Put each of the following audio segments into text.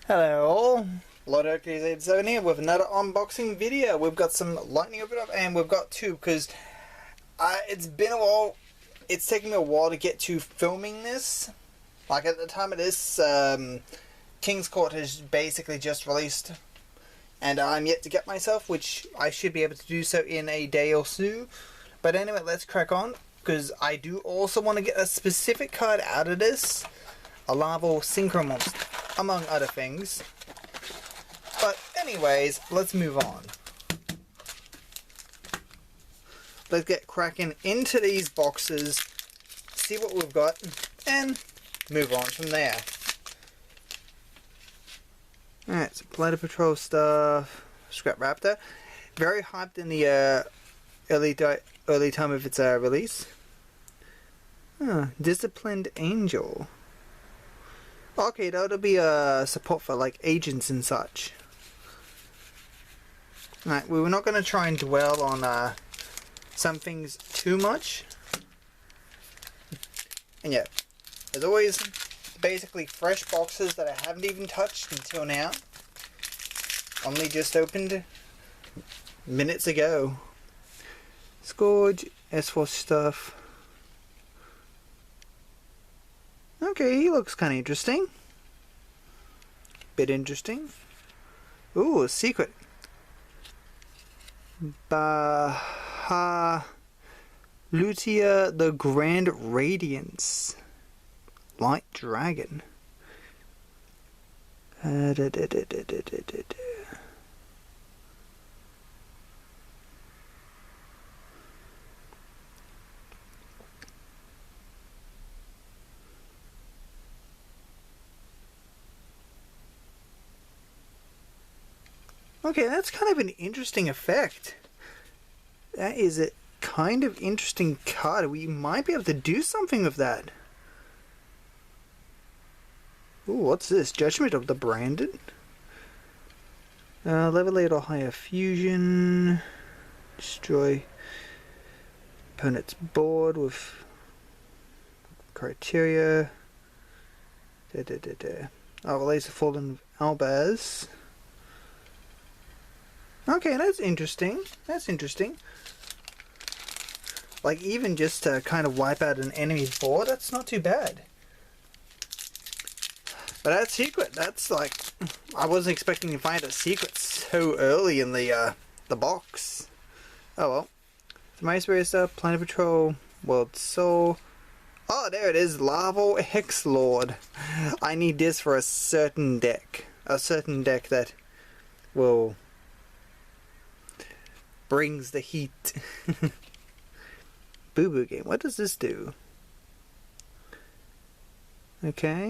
Hello all, LordHercules87 here with another unboxing video. We've got some Lightning Overdrive and we've got two because it's been a while. It's taken me a while to get to filming this. Like at the time of this, King's Court has basically just released and I'm yet to get myself, which I should be able to do so in a day or so. But anyway, let's crack on because I do also want to get a specific card out of this. A Larval Synchro Monster, among other things. But anyways, let's move on. Let's get cracking into these boxes, see what we've got, and move on from there. Alright, so Planet Patrol stuff, Scrap Raptor. Very hyped in the early time of its release. Disciplined Angel. Okay, that'll be support for like agents and such. Alright, we were not going to try and dwell on some things too much. And yeah, as always, basically fresh boxes that I haven't even touched until now. Only just opened minutes ago. Scourge, S4 stuff. Okay, he looks kind of interesting. Bit interesting. Ooh, a secret. Baha Lutia the Grand Radiance. Light Dragon. Okay, that's kind of an interesting effect. That is a kind of interesting card. We might be able to do something with that. Ooh, what's this? Judgment of the Branded? Levelate or higher fusion. Destroy opponent's board with criteria. Oh, release the Fallen Albaz. Okay, that's interesting. That's interesting. Like, even just to kind of wipe out an enemy's board, that's not too bad. But that secret, that's like... I wasn't expecting to find a secret so early in the box. Oh well. Mice Racer, Planet Patrol, World Soul... Oh, there it is, Larval Hex Lord. I need this for a certain deck. A certain deck that will... brings the heat. Boo Boo Game. What does this do? Okay.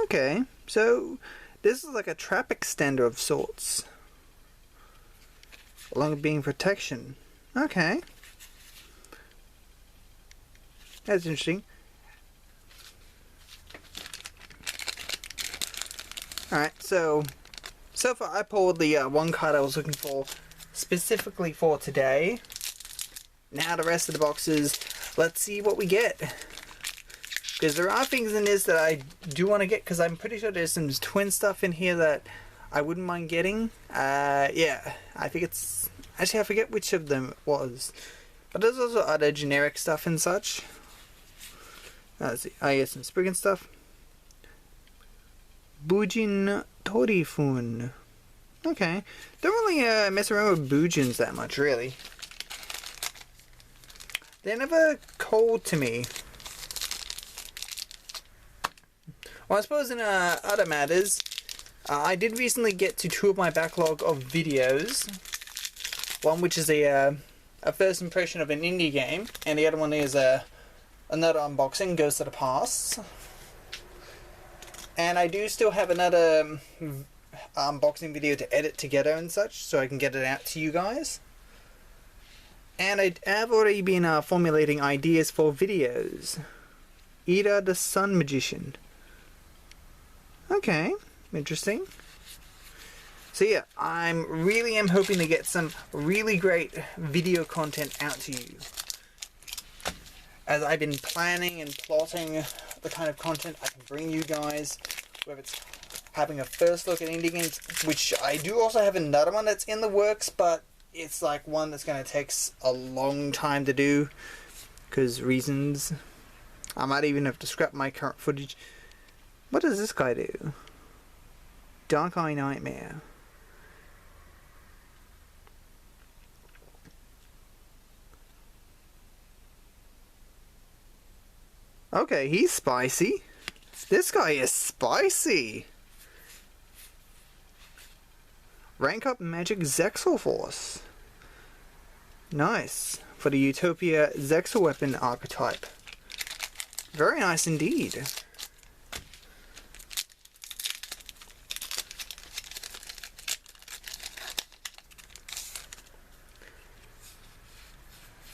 Okay. So this is like a trap extender of sorts. Along with being protection. Okay. That's interesting. Alright, so far I pulled the one card I was looking for specifically for today. Now the rest of the boxes, let's see what we get. Because there are things in this that I do want to get, because I'm pretty sure there's some twin stuff in here that I wouldn't mind getting. Yeah, I think it's... Actually, I forget which of them it was. But there's also other generic stuff and such. Let's see. Oh, yeah, some Spriggan stuff. Bujin Torifun. Okay. Don't really mess around with Bujins that much, really. They're never cold to me. Well, I suppose in other matters, I did recently get to two of my backlog of videos. One which is a first impression of an indie game, and the other one is another unboxing, Ghost of the Past. And I do still have another unboxing video to edit together and such, so I can get it out to you guys. And I have already been formulating ideas for videos. Ida the Sun Magician. Okay, interesting. So yeah, I really am hoping to get some really great video content out to you. as I've been planning and plotting the kind of content I can bring you guys, whether it's having a first look at indie games, which I do also have another one that's in the works, but it's like one that's going to take a long time to do, because reasons. I might even have to scrap my current footage. What does this guy do? Dark Eye Nightmare. Okay, he's spicy. This guy is spicy. Rank up Magic Zexal Force. Nice. For the Utopia Zexal Weapon archetype. Very nice indeed.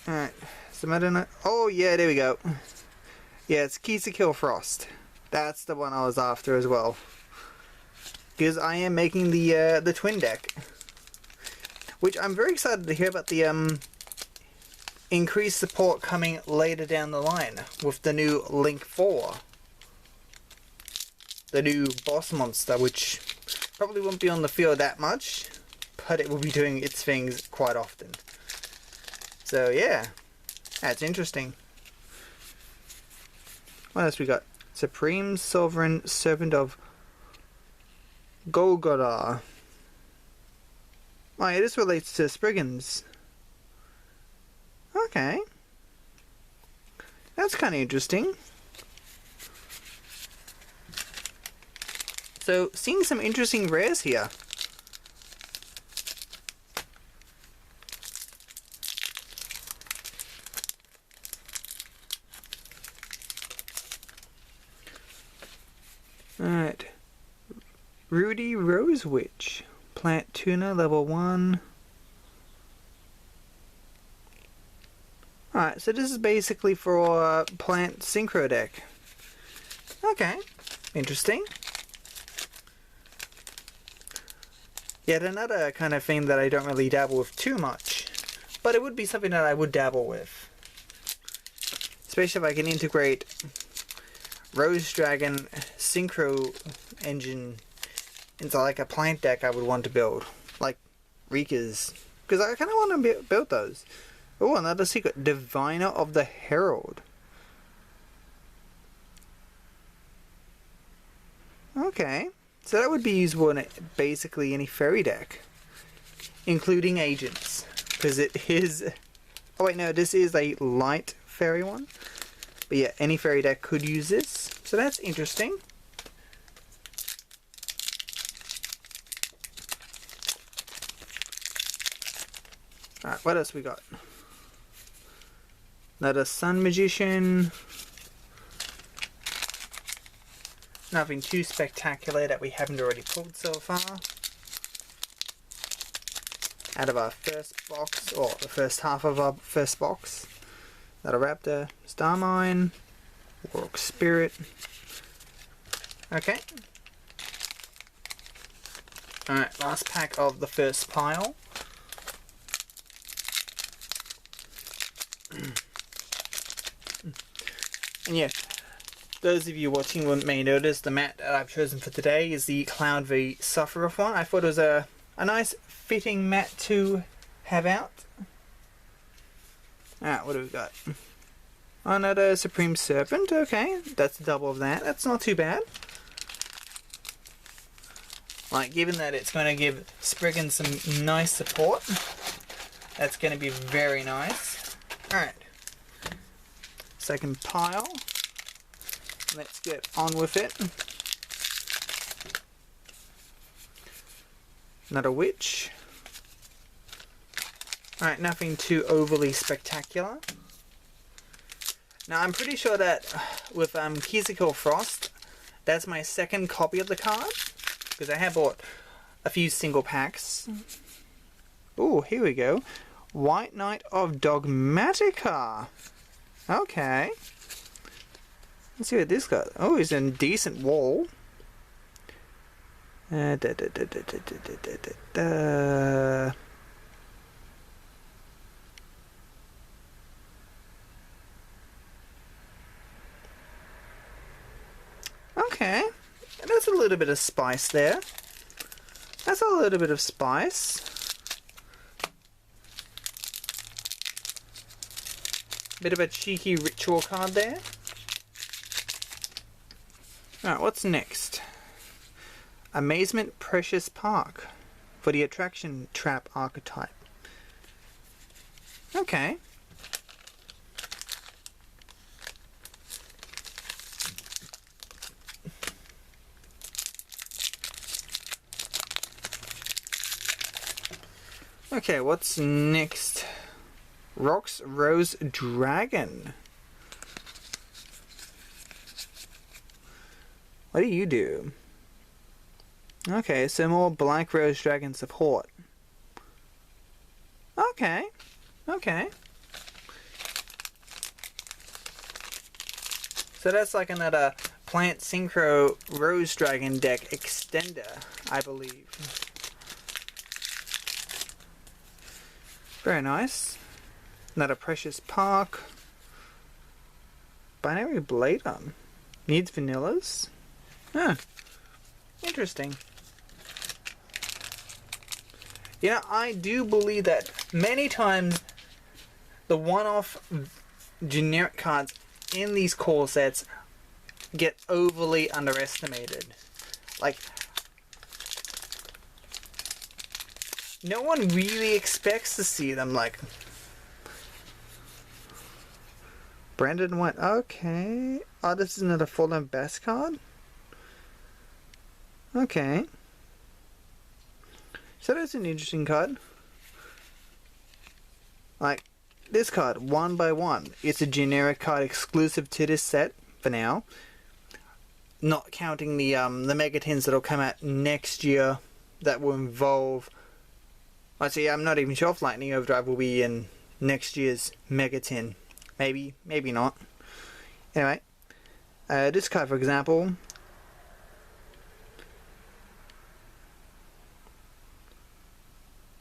Alright. Some other... Oh yeah, there we go. Yeah, it's Keys to Kill Frost. That's the one I was after as well. Because I am making the twin deck. Which I'm very excited to hear about the increased support coming later down the line with the new Link 4. The new boss monster, which probably won't be on the field that much, but it will be doing its things quite often. So yeah, that's interesting. What else we got? Supreme Sovereign Servant of Golgotha. Oh yeah, this relates to Spriggans. Okay. That's kind of interesting. So, seeing some interesting rares here. Alright. Rudy Rose Witch. Plant Tuna, level 1. Alright, so this is basically for Plant Synchro deck. Okay. Interesting. Yet another kind of thing that I don't really dabble with too much. But it would be something that I would dabble with. Especially if I can integrate Rose Dragon Synchro Engine into like a plant deck I would want to build. Like Rika's. Because I kind of want to build those. Oh, another secret. Diviner of the Herald. Okay. So that would be usable in basically any fairy deck. Including agents. Because it is... Oh wait, no, this is a light fairy one. But yeah, any fairy deck could use this. So that's interesting. Alright, what else we got? Another Sun Magician. Nothing too spectacular that we haven't already pulled so far. Out of our first box, or the first half of our first box. Another Raptor, Starmine, Warlock Spirit. Okay. Alright, last pack of the first pile. And yeah, those of you watching may notice the mat that I've chosen for today is the Cloud V Sufferer one. I thought it was a nice fitting mat to have out. Alright, what do we got? Another Supreme Serpent, okay. That's a double of that. That's not too bad. Like, given that it's going to give Spriggan some nice support, that's going to be very nice. Alright. Second pile. Let's get on with it. Another Witch. Alright, nothing too overly spectacular. Now, I'm pretty sure that with Keys to Kill Frost, that's my second copy of the card. Because I have bought a few single packs. Ooh, here we go. White Knight of Dogmatica. Okay. Let's see what this got. Oh, he's in decent wall. Okay. That's a little bit of spice there. That's a little bit of spice. Bit of a cheeky ritual card there. Alright, what's next? Amazement Precious Park for the Attraction Trap archetype. Okay. Okay, what's next? Rock's Rose Dragon. What do you do? Okay, so more Black Rose Dragon support. Okay. Okay. So that's like another Plant Synchro Rose Dragon deck extender, I believe. Very nice. Another Precious Park. Binary Blader. Needs vanillas. Huh. Interesting. You know, I do believe that many times the one-off generic cards in these core sets get overly underestimated. Like, no one really expects to see them. Like, Brandon went, okay. Oh, this is another Fallen Best card? Okay. So that's an interesting card. Like, this card, 1 by 1. It's a generic card exclusive to this set for now. Not counting the Mega Tins that'll come out next year that will involve... Actually, I'm not even sure if Lightning Overdrive will be in next year's Mega Tin. Maybe, maybe not. Anyway, this card, for example...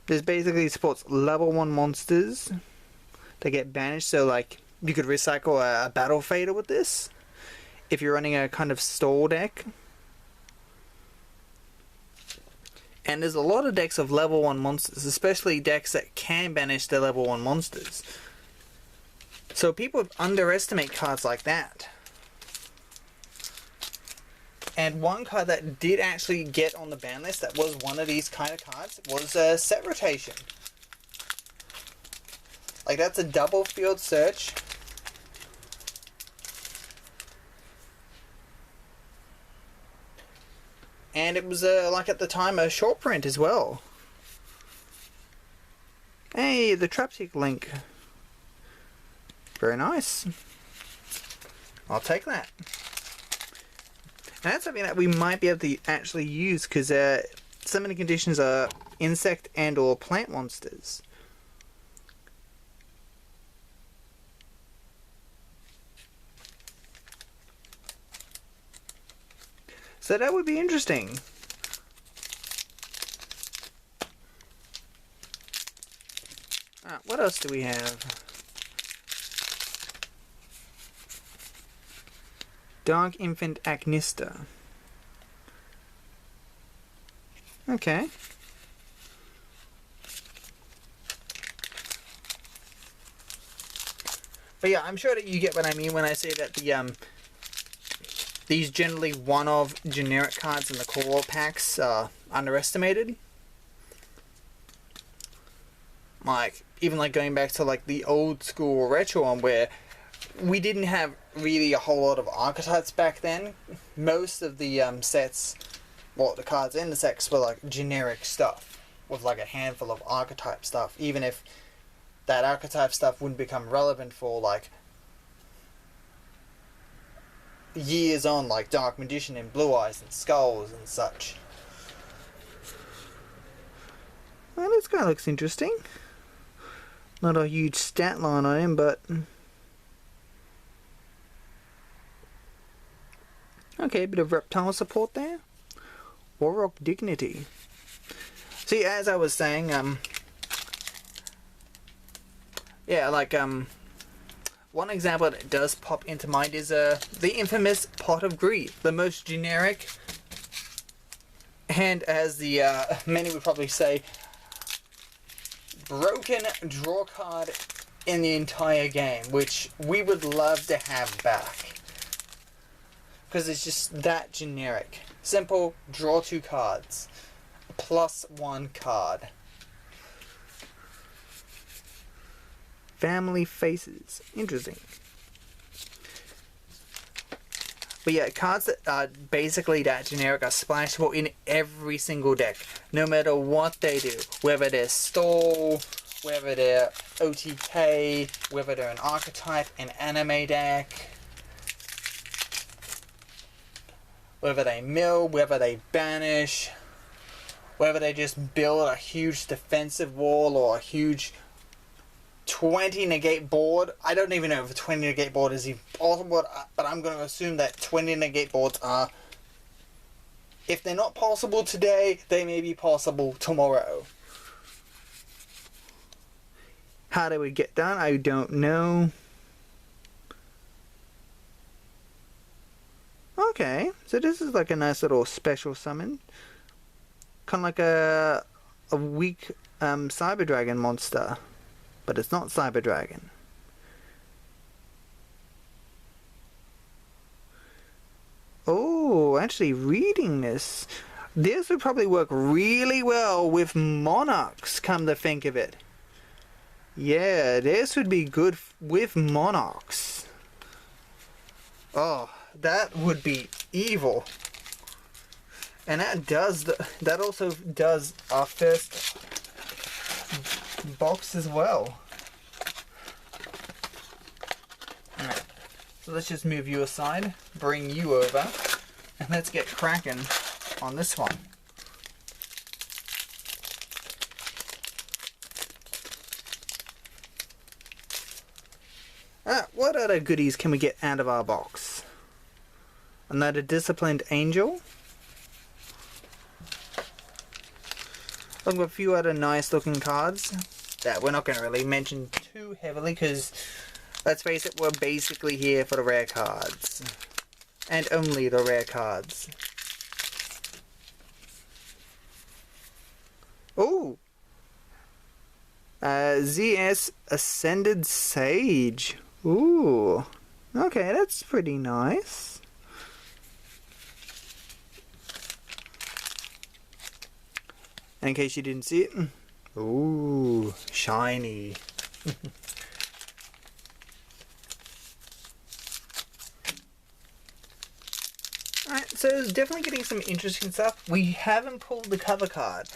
This basically supports level 1 monsters that get banished, so like you could recycle a Battle Fader with this if you're running a kind of stall deck. And there's a lot of decks of level 1 monsters, especially decks that can banish their level 1 monsters. So people underestimate cards like that. And one card that did actually get on the ban list that was one of these kind of cards was Set Rotation. Like, that's a double field search. And it was, like at the time, a short print as well. Hey, the Traptic link. Very nice. I'll take that. And that's something that we might be able to actually use, because some of the conditions are insect and or plant monsters. So that would be interesting. What else do we have? Dark Infant Agnista. Okay. But yeah, I'm sure that you get what I mean when I say that the these generally one-of generic cards in the core packs are underestimated. Like, even like going back to like the old school retro one where we didn't have really a whole lot of archetypes back then. Most of the sets, well, the cards in the sets were like generic stuff with like a handful of archetype stuff, even if that archetype stuff wouldn't become relevant for like years on, like Dark Magician and Blue Eyes and Skulls and such. Well, this guy looks interesting. Not a huge stat line on him, but okay, a bit of reptile support there. Warrock Dignity. See, as I was saying, yeah, like, One example that does pop into mind is the infamous Pot of Greed, the most generic, and as the many would probably say, broken draw card in the entire game, which we would love to have back. Because it's just that generic. Simple, draw 2 cards. Plus 1 card. Family Faces. Interesting. But yeah, cards that are basically that generic are splashable in every single deck. No matter what they do. Whether they're stall, whether they're OTK, whether they're an archetype, an anime deck. Whether they mill, whether they banish. Whether they just build a huge defensive wall or a huge 20 negate board. I don't even know if a 20 negate board is even possible, but I'm going to assume that 20 negate boards are, if they're not possible today, they may be possible tomorrow. How they would get done, I don't know. Okay, so this is like a nice little special summon. Kind of like a weak Cyber Dragon monster. But it's not Cyber Dragon. Oh, actually reading this would probably work really well with Monarchs, come to think of it. Yeah, this would be good with Monarchs. Oh, that would be evil. And that also does our first box as well. Alright, so let's just move you aside, bring you over, and let's get cracking on this one. What other goodies can we get out of our box? Another Disciplined Angel. I've got a few other nice looking cards that we're not going to really mention too heavily because, let's face it, we're basically here for the rare cards. And only the rare cards. Oh! ZS Ascended Sage. Ooh. Okay, that's pretty nice. And in case you didn't see it, ooh, shiny. Alright, so it's definitely getting some interesting stuff. We haven't pulled the cover card.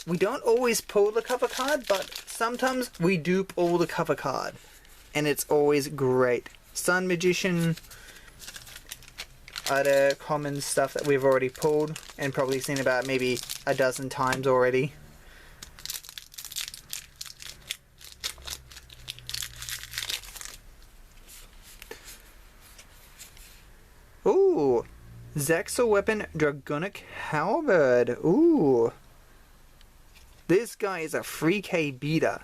We don't always pull the cover card, but sometimes we do pull the cover card. And it's always great. Sun Magician, other common stuff that we've already pulled and probably seen about maybe a dozen times already. Ooh, Zexal Weapon Dragonic Halberd. Ooh, this guy is a 3k beater.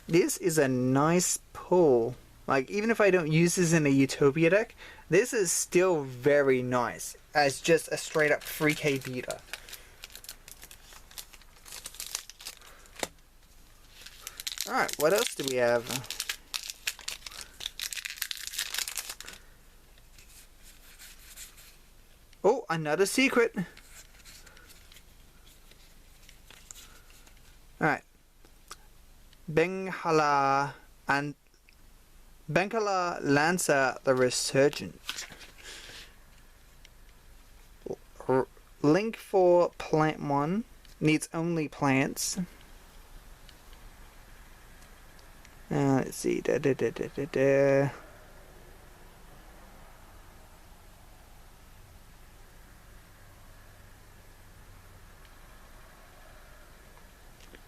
This is a nice pull. Like, even if I don't use this in a Utopia deck, this is still very nice as just a straight up 3k beater. Alright, what else do we have? Oh, another secret. Alright. Bengala and Bengala Lancer the Resurgent. Link for plant 1. Needs only plants. Let's see.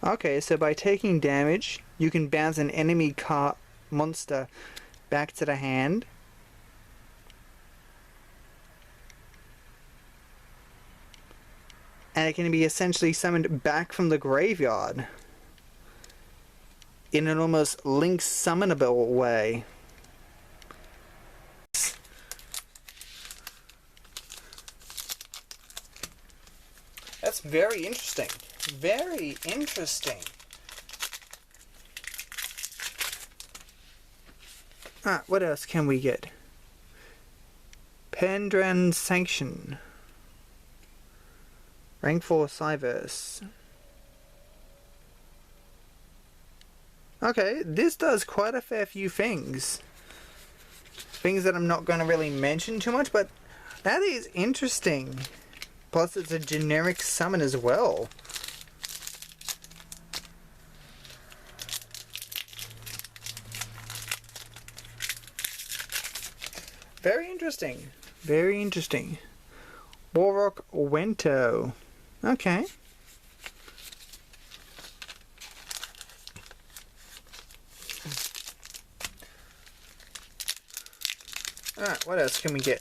Okay, so by taking damage, you can bounce an enemy monster back to the hand. And it can be essentially summoned back from the graveyard. in an almost link summonable way. That's very interesting. Very interesting. What else can we get? Pendran Sanction. Rank 4 Cyverse. Okay, this does quite a fair few things. Things that I'm not going to really mention too much, but that is interesting. Plus it's a generic summon as well. Very interesting. Very interesting. Warrock Wento. Okay. Alright, what else can we get?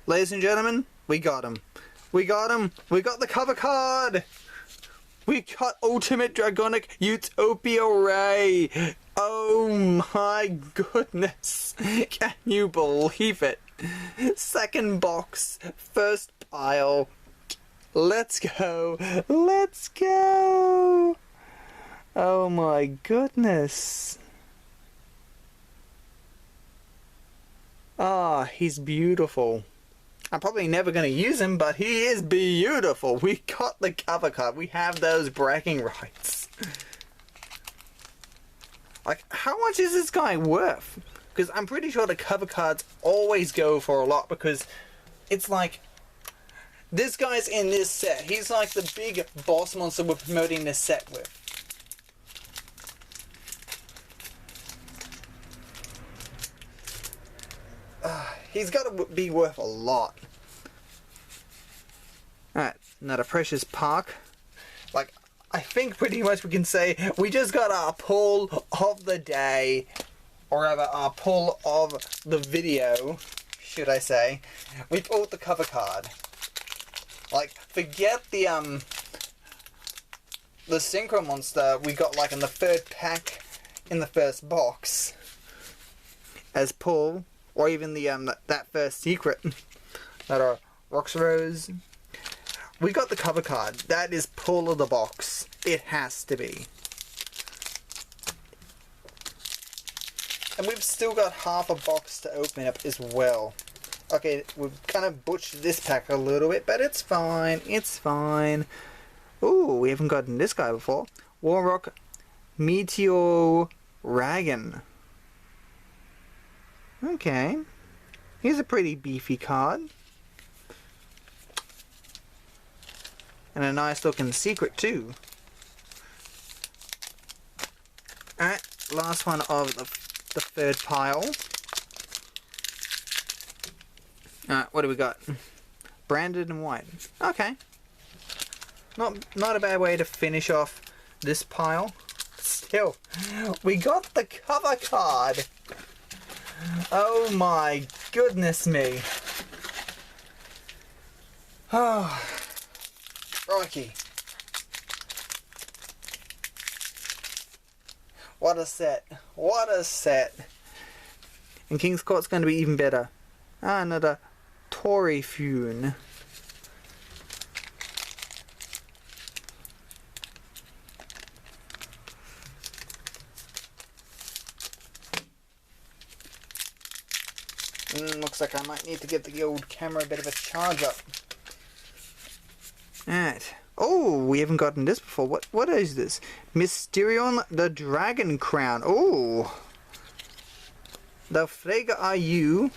Ladies and gentlemen, we got him. We got him. We got the cover card. We got Ultimate Dragonic Utopia Ray. Oh my goodness. Can you believe it? Second box, first pile. Let's go. Let's go. Oh my goodness. Ah, he's beautiful. I'm probably never going to use him, but he is beautiful. We got the cover card. We have those bragging rights. Like, how much is this guy worth? Because I'm pretty sure the cover cards always go for a lot, because it's like, this guy's in this set. He's like the big boss monster we're promoting this set with. He's got to be worth a lot. Alright, another Precious Park. Like, I think pretty much we can say we just got our pull of the day. Or rather, our pull of the video, should I say. We pulled the cover card. Like, forget the Synchro Monster we got like in the third pack in the first box. As pull. Or even the that first secret that are Roxrose. We got the cover card. That is pull of the box. It has to be. And we've still got half a box to open up as well. Okay, we've kind of butchered this pack a little bit, but it's fine. It's fine. Ooh, we haven't gotten this guy before. Warrock Meteor Ragan. Okay. Here's a pretty beefy card. And a nice looking secret too. Alright, last one of the third pile. Alright, what do we got? Branded and white. Okay. Not a bad way to finish off this pile. Still, we got the cover card! Oh my goodness me. Oh, crikey. What a set. What a set. And King's Court's going to be even better. Ah, another Tory Fune. Looks like I might need to get the old camera a bit of a charge up. Alright. Oh, we haven't gotten this before. What is this? Mysterion the Dragon Crown. Oh. The frig are you?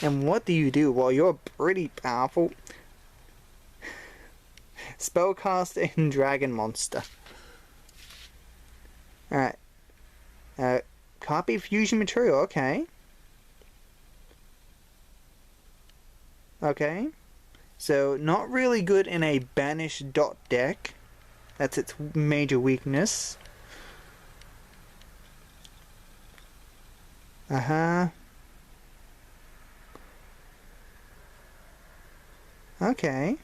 And what do you do? Well, you're pretty powerful. Spellcaster and Dragon Monster. Alright. Copy fusion material, okay. Okay. So, not really good in a banish dot deck. That's its major weakness. Okay.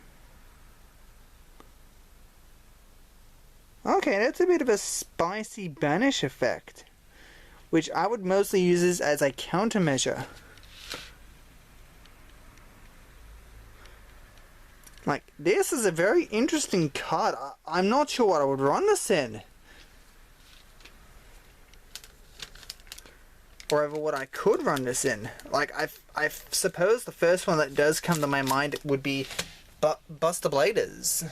Okay, that's a bit of a spicy banish effect, which I would mostly use this as a countermeasure. Like, this is a very interesting card. I'm not sure what I would run this in. Or ever what I could run this in. Like, I suppose the first one that does come to my mind would be Buster Bladers.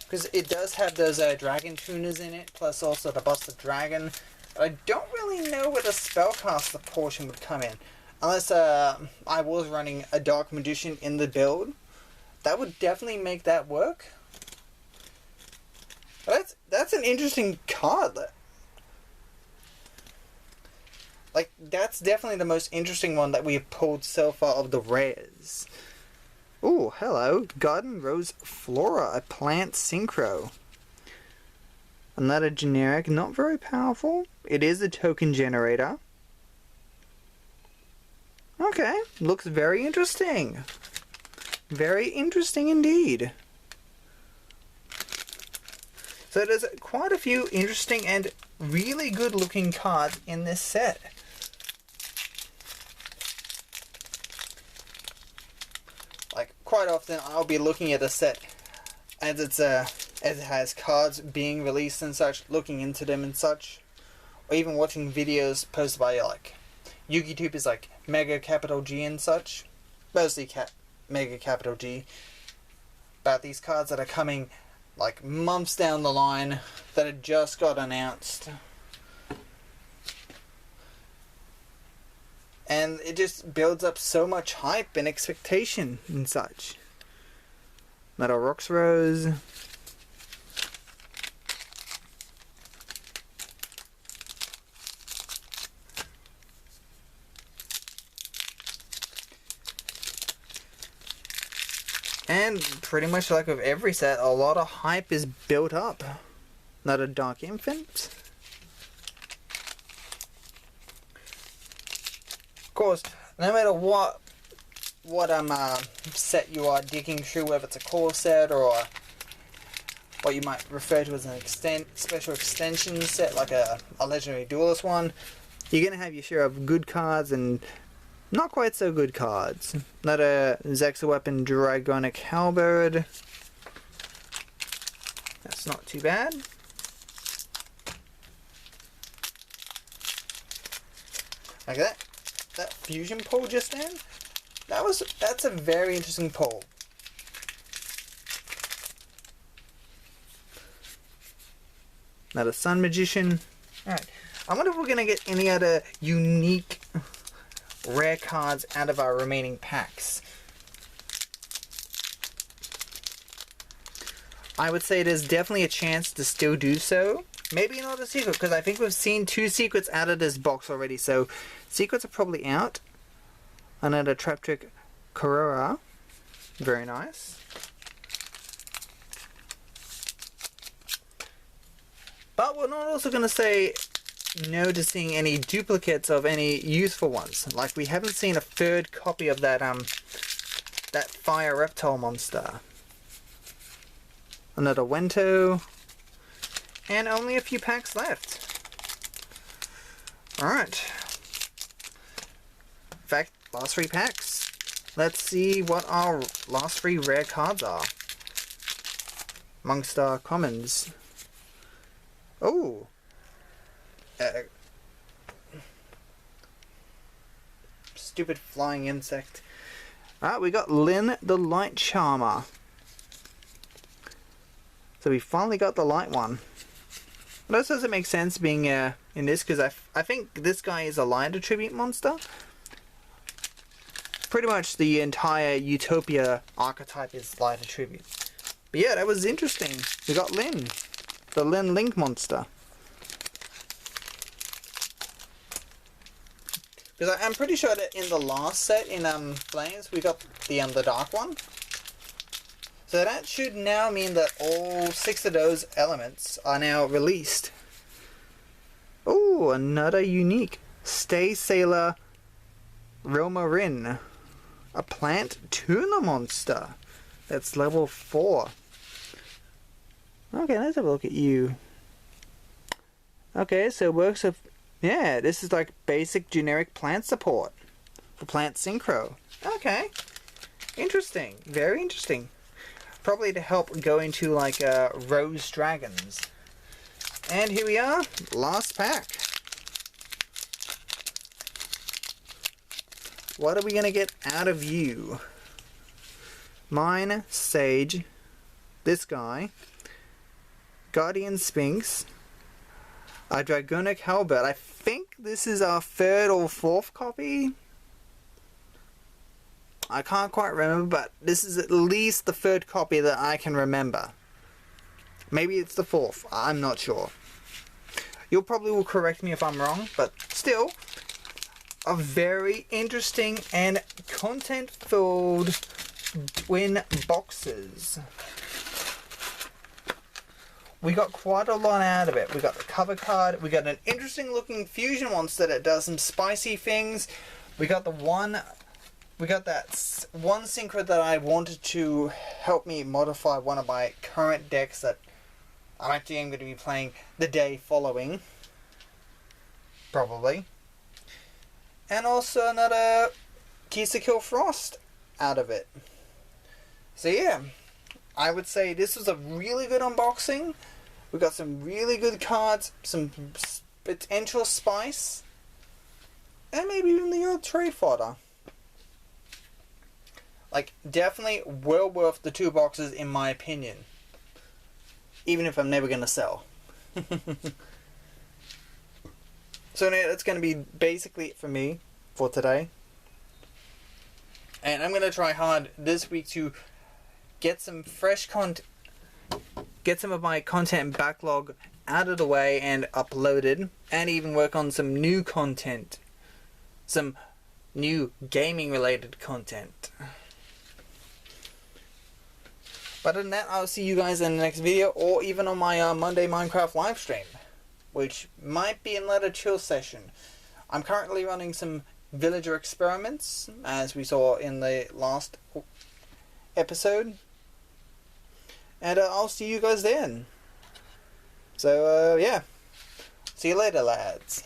Because it does have those Dragon Tuners in it, plus also the Buster Dragon. But I don't really know where the Spellcaster portion would come in. Unless I was running a Dark Magician in the build. That would definitely make that work. But that's an interesting card. Like, that's definitely the most interesting one that we've pulled so far of the rares. Ooh, hello. Garden Rose Flora, a plant synchro. Another generic, not very powerful. It is a token generator. Okay, looks very interesting. Very interesting indeed. So there's quite a few interesting and really good looking cards in this set. Like, quite often I'll be looking at a set as it has cards being released and such, looking into them and such, or even watching videos posted by like Yugioh is like Mega Capital G and such, mostly Mega Capital G, about these cards that are coming like months down the line that had just got announced. And it just builds up so much hype and expectation and such. Metal Rocks Rose. And pretty much like with every set, a lot of hype is built up. Not a Dark Infant. Of course, no matter what set you are digging through, whether it's a core set or what you might refer to as an special extension set, like a Legendary Duelist one, you're going to have your share of good cards and not quite so good cards. Not a Zexa Weapon Dragonic Halberd. That's not too bad. Like that fusion pull just then, that's a very interesting pull. Another Sun Magician. Alright. I wonder if we're gonna get any other unique rare cards out of our remaining packs. I would say there's definitely a chance to still do so. Maybe not a secret, because I think we've seen 2 secrets out of this box already, so secrets are probably out. Another Traptrick Corora. Very nice. But we're not also going to say no to seeing any duplicates of any useful ones. Like, we haven't seen a third copy of that Fire Reptile monster. Another Wento. And only a few packs left. Alright. In fact, last 3 packs. Let's see what our last 3 rare cards are. Amongst our commons. Oh! Stupid flying insect. Alright, we got Lyn the Light Charmer. So we finally got the light one. But this doesn't make sense being in this, because I think this guy is a light attribute monster. Pretty much the entire Utopia archetype is light attribute. But yeah, that was interesting. We got Lyn. The Lyn Link monster. Because I'm pretty sure that in the last set in Flames, we got the dark one. So that should now mean that all 6 of those elements are now released. Oh, another unique Stay Sailor Romarin. a plant tuna monster. That's level 4. Okay, let's have a look at you. Okay, so it works with... Yeah, this is like basic generic plant support for plant synchro. Okay. Interesting. Very interesting. Probably to help go into like rose dragons. And here we are. Last pack. What are we going to get out of you? Mine, Sage. This guy. Guardian Sphinx. A Dragonic Halberd. I think this is our 3rd or 4th copy. I can't quite remember, but this is at least the 3rd copy that I can remember. Maybe it's the 4th. I'm not sure. You'll probably will correct me if I'm wrong, but still, a very interesting and content-filled twin boxes. We got quite a lot out of it. We got the cover card. We got an interesting looking fusion monster that does some spicy things. We got that one synchro that I wanted to help me modify one of my current decks that I'm actually going to be playing the day following. Probably. And also another Kisa Kill Frost out of it. So yeah, I would say this was a really good unboxing. We got some really good cards, some potential spice, and maybe even the odd trade fodder. Like, definitely well worth the 2 boxes in my opinion. Even if I'm never going to sell. So now that's going to be basically it for me for today. And I'm going to try hard this week to get some fresh content, get some of my content backlog out of the way and uploaded, and even work on some new content, some new gaming related content. But other than that, I'll see you guys in the next video, or even on my Monday Minecraft live stream, which might be another chill session. I'm currently running some villager experiments, as we saw in the last episode. And I'll see you guys then. So, yeah. See you later, lads.